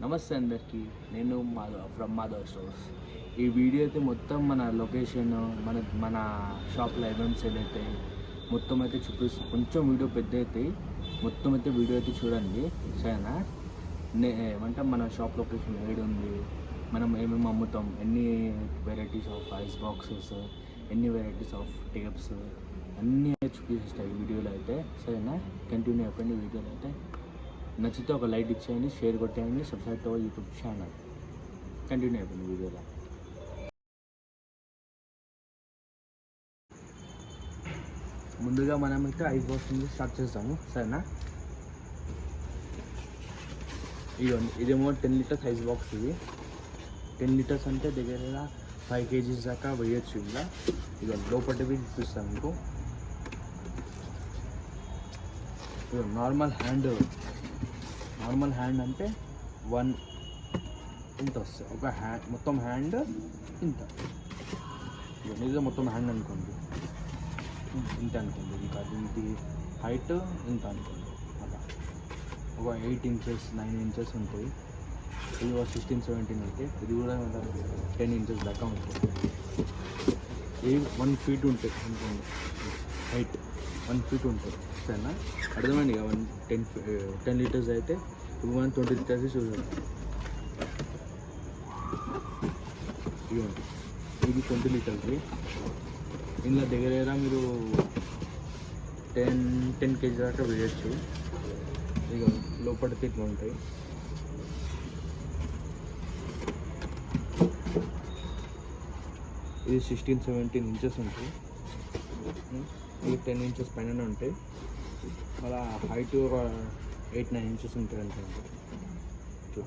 నమస్తే అందరికీ. నేను ఫ్రమ్ మాధవ్ స్టోర్స్. ఈ వీడియో అయితే మొత్తం మన లొకేషన్, మన మన షాప్లో ఏమేమి సేల్ అవుతాయి మొత్తం అయితే చూపిస్తాం. కొంచెం వీడియో పెద్ద అవుతాయి, మొత్తం అయితే వీడియో అయితే చూడండి సరేనా. ఏమంటే మన షాప్ లొకేషన్ ఏడు ఉంది, మనం ఏమేమి అమ్ముతాం, ఎన్ని వెరైటీస్ ఆఫ్ ఐస్ బాక్సెస్, ఎన్ని వెరైటీస్ ఆఫ్ టేప్స్ అన్నీ చూపిస్తాయి ఈ వీడియోలో అయితే సరేనా. కంటిన్యూ అయిపోయింది వీడియోలో అయితే. నచ్చితే ఒక లైక్ ఇచ్చేయండి, షేర్ కొట్టేయండి, subscribe to YouTube channel. Continue అయిపోయింది వీడియోలో. ముందుగా మనమైతే ఐస్ బాక్స్ నుంచి స్టార్ట్ చేస్తాము సరేనా. ఇదేమో 10 లీటర్స్ ఐస్ బాక్స్. ఇది 10 లీటర్స్ అంటే దగ్గర 5 kgs దాకా వేయచ్చు. ఇలా ఇక లోపలివి చూపిస్తాను మీకు. నార్మల్ హ్యాండ్ అంటే 1 ఇంత వస్తుంది. ఒక హ్యాండ్ మొత్తం హ్యాండ్ ఇంత, ఇది మొత్తం హ్యాండ్ అనుకోండి, ఇంత అనుకోండి. ఇంకా దీనికి హైట్ ఇంత అనుకోండి. అలా ఒక 8 inches 9 inches ఉంటుంది. ఇది ఒక 16-17 ఉంటుంది. ఇది కూడా 10 inches దాకా ఉంటుంది. ఇది 1 feet ఉంటుంది అనుకోండి. హైట్ 1 feet ఉంటుంది సరేనా. అర్థమైంది ఇక 10 లీటర్స్ అయితే ఇప్పుడు మనం 20 లీటర్స్ చూసాం. ఇవ్వండి, ఇది 20 లీటర్స్ది. ఇందులో దగ్గర మీరు 10 kg దాకా వేయచ్చు. ఇక లోపలికి ఇట్లా ఉంటాయి. ఇది 16-17 inches ఉంటాయి. ఇది 10 inches పైన ఉంటాయి. అలా హైట్ ఒక 8-9 inches ఉంటుంది అనుకోండి. ఇట్లా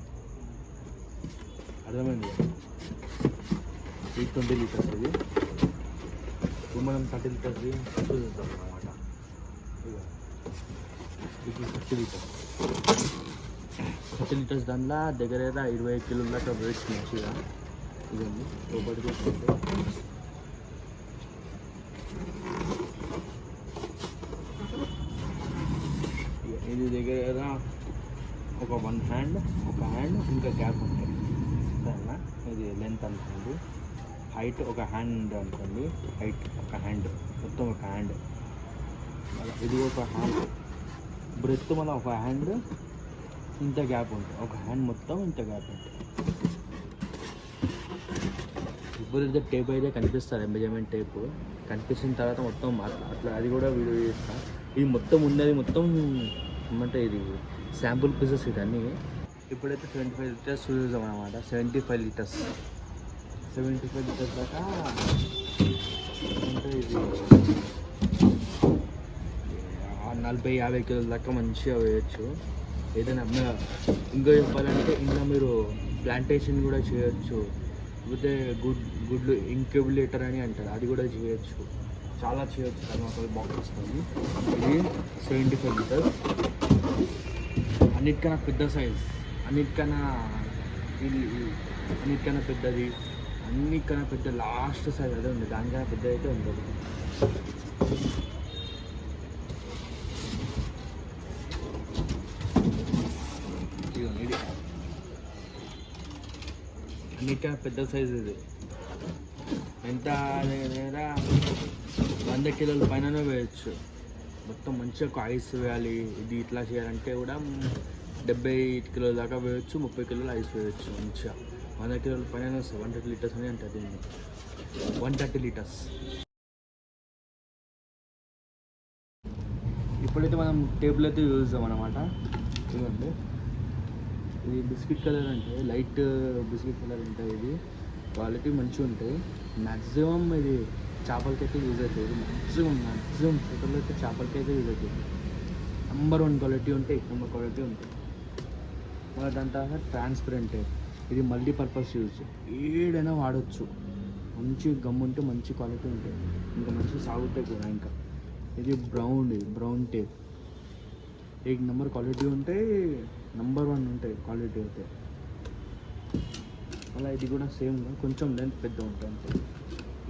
అర్థమైంది కదా. ఇది 20 లీటర్స్. ఇది ఇప్పుడు మనం 30 లీటర్స్ది చూద్దాం అన్నమాట. ఇది 30 లీటర్స్. 30 లీటర్స్ దాంట్లో దగ్గర 25 కిలోల దాకా వెయిట్ మంచిగా. ఇదండి లోపలికి వస్తుంటే ఇది దగ్గర ఒక 1 హ్యాండ్ ఇంకా గ్యాప్ ఉంటుంది సరేనా. ఇది లెంత్ అనుకోండి. హైట్ ఒక హ్యాండ్ అనుకోండి. హైట్ ఒక హ్యాండ్, మొత్తం ఒక హ్యాండ్. అలా ఇది ఒక హ్యాండ్ బ్రెత్, మళ్ళీ ఒక హ్యాండ్ ఇంత గ్యాప్ ఉంటుంది. ఒక హ్యాండ్ మొత్తం ఇంత గ్యాప్ ఉంటుంది. ఇప్పుడు టేప్ అయితే కనిపిస్తుంది, మెజర్మెంట్ టేప్ కనిపించిన తర్వాత మొత్తం అట్లా అది కూడా వీడియో చేస్తా. ఇది మొత్తం ఉన్నది మొత్తం ఏమంటే ఇది శాంపుల్ పీసెస్ ఇదన్నీ. ఇప్పుడైతే 75 లీటర్స్ చూద్దాం అన్నమాట. 75 లీటర్స్ దాకా అంటే ఇది 40-50 కిలోల దాకా మంచిగా వేయచ్చు. ఏదైనా ఇంకా చెప్పాలంటే ఇంకా మీరు ప్లాంటేషన్ కూడా చేయొచ్చు. లేకపోతే గుడ్లు ఇంక్యుబులేటర్ అని అంటారు, అది కూడా చేయొచ్చు. చాలా చేయొచ్చు. తర్వాత బాక్స్ వస్తుంది. ఇది 75 లీటర్స్. అన్నిటికన్నా పెద్ద సైజ్, అన్నిటికన్నా పెద్దది, అన్నిటికన్నా పెద్ద లాస్ట్ సైజ్ అదే ఉంది. దానికన్నా పెద్ద అయితే ఉండదు. ఇది అన్నిటికన్నా పెద్ద సైజ్. ఇది ఎంత దగ్గర 100 కిలోల పైన వేయచ్చు. మొత్తం మంచిగా ఒక ఐస్ వేయాలి. ఇది ఇట్లా చేయాలంటే కూడా 70 కిలోల దాకా వేయచ్చు. 30 కిలోల ఐస్ వేయచ్చు మంచిగా. 100 కిలోల పైన 130 లీటర్స్ అని అంటుంది. 130 లీటర్స్. ఇప్పుడైతే మనం టేబుల్ అయితే యూజ్ చేద్దాం అన్నమాట. ఇదండి, ఇది బిస్కెట్ కలర్ అంటే లైట్ బిస్కెట్ కలర్ ఉంటుంది. ఇది క్వాలిటీ మంచిగా ఉంటాయి. మ్యాక్సిమం ఇది చేపలకైతే యూజ్ అవుతుంది. మ్యాక్సిమం ఫోటోలో అయితే చేపలకైతే యూజ్ అవుతుంది. నెంబర్ 1 క్వాలిటీ ఉంటాయి, నెంబర్ క్వాలిటీ ఉంటాయి. మళ్ళీ దాని తర్వాత ట్రాన్స్పరెంట్. ఇది మల్టీపర్పస్ యూజ్, ఏడైనా వాడచ్చు. మంచి గమ్ ఉంటే మంచి క్వాలిటీ ఉంటాయి, ఇంకా మంచి సాగుతాయి కూడా. ఇంకా ఇది బ్రౌన్ టేప్. 1 నెంబర్ క్వాలిటీ ఉంటాయి, నెంబర్ 1 ఉంటాయి క్వాలిటీ అయితే. అలా ఇది కూడా సేమ్, కొంచెం లెంత్ పెద్ద ఉంటుంది అంతే.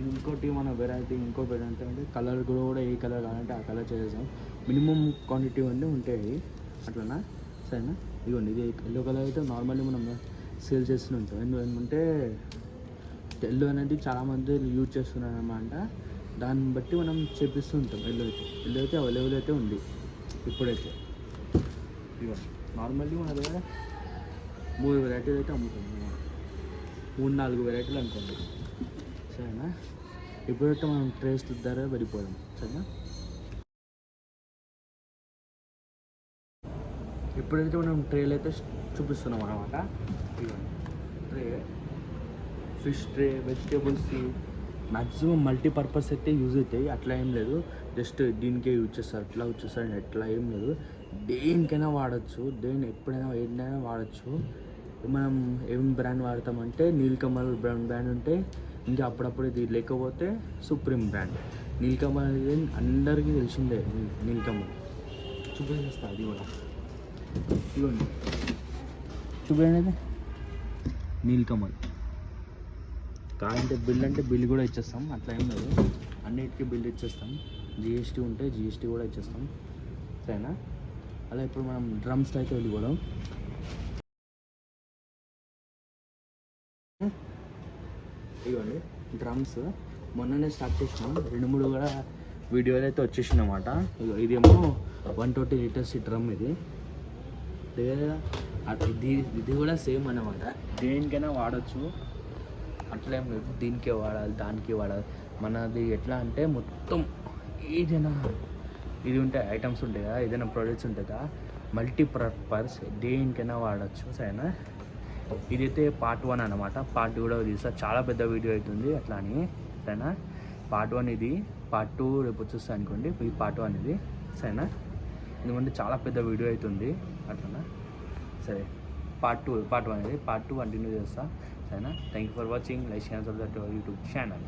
ఇంకోటి మన వెరైటీ అంటే కలర్ కూడా ఏ కలర్ కావాలంటే ఆ కలర్ చేసేసాం. మినిమం క్వాంటిటీ అన్నీ ఉంటాయి అట్లనా. సరేనా. ఇదిగోండి ఇది ఎల్లో కలర్ అయితే నార్మల్లీ మనం సేల్ చేస్తూనే ఉంటాం. ఎందుకంటే ఎల్లో అనేది చాలామంది యూజ్ చేస్తున్నారు అన్నమాట. దాన్ని బట్టి మనం చేపిస్తూ ఉంటాం. ఎల్లో అయితే అవైలబుల్ అయితే ఉంది ఇప్పుడైతే. ఇదిగోండి నార్మల్లీ మన దగ్గర 3 వెరైటీలు అయితే అమ్ముతుంది, 3-4 వెరైటీలు అనుకోండి. సరేనా. ఇప్పుడైతే మనం ట్రేస్ ధర పడిపోదాం. సరేనా. ఇప్పుడైతే మనం ట్రేలు అయితే చూపిస్తున్నాం అన్నమాట. Tray, fish tray, vegetables, maximum multipurpose అయితే యూజ్ అవుతాయి. అట్లా ఏం లేదు, జస్ట్ దీనికే యూజ్ చేస్తారు, అట్లా యూజ్ చేస్తారు, ఎట్లా ఏం లేదు. దేనికైనా వాడచ్చు, ఎప్పుడైనా ఏదైనా వాడచ్చు. మనం ఏం బ్రాండ్ వాడతామంటే నీలకమల్ బ్రాండ్ ఉంటే, ఇంకా అప్పుడప్పుడు ఇది లేకపోతే సుప్రీం బ్రాండ్. నీలకమల్ అనేది అందరికీ తెలిసిందే. నీలకమల్ చూపిస్తా, అది కూడా ఇవ్వండి, చూపించండి. నీలకమల్ కావాలంటే బిల్ అంటే బిల్ కూడా ఇచ్చేస్తాం, అట్లా ఏం లేదు. అన్నిటికీ బిల్ ఇచ్చేస్తాం. జిఎస్టీ ఉంటే జిఎస్టీ కూడా ఇచ్చేస్తాం. సరేనా. అలా ఇప్పుడు మనం డ్రమ్స్లో అయితే వెళ్ళిపోదాం. ఇవ్వండి డ్రమ్స్ మొన్ననే స్టార్ట్ చేసినాం. 2-3 కూడా వీడియోలు అయితే వచ్చేసింది అన్నమాట. ఇదేమో 120 లీటర్స్ డ్రమ్. ఇది ఇది కూడా సేమ్ అన్నమాట. దేనికైనా వాడచ్చు, అట్లా ఏం లేదు. దీనికే వాడాలి, దానికి వాడాలి. మనది ఎట్లా అంటే మొత్తం ఏదైనా ఇది ఉంటే ఐటమ్స్ ఉంటాయి కదా, ఏదైనా ప్రొడక్ట్స్ ఉంటాయి కదా, మల్టీపర్పస్ దేనికైనా వాడచ్చు. సరేనా. ఇదైతే పార్ట్ 1 అన్నమాట. పార్ట్ 2 కూడా తీస్తా, చాలా పెద్ద వీడియో అవుతుంది అట్లా అని. సరేనా. పార్ట్ 1 ఇది, పార్ట్ 2 రేపు వచ్చేస్తా అనుకోండి. ఈ పార్ట్ 1 ఇది. సరేనా. ఎందుకంటే చాలా పెద్ద వీడియో అవుతుంది అట్లా. సరే, పార్ట్ 1 ఇది, పార్ట్ 2 కంటిన్యూ చేస్తా. సరేనా. Thank you for watching. Like share subscribe to our YouTube channel.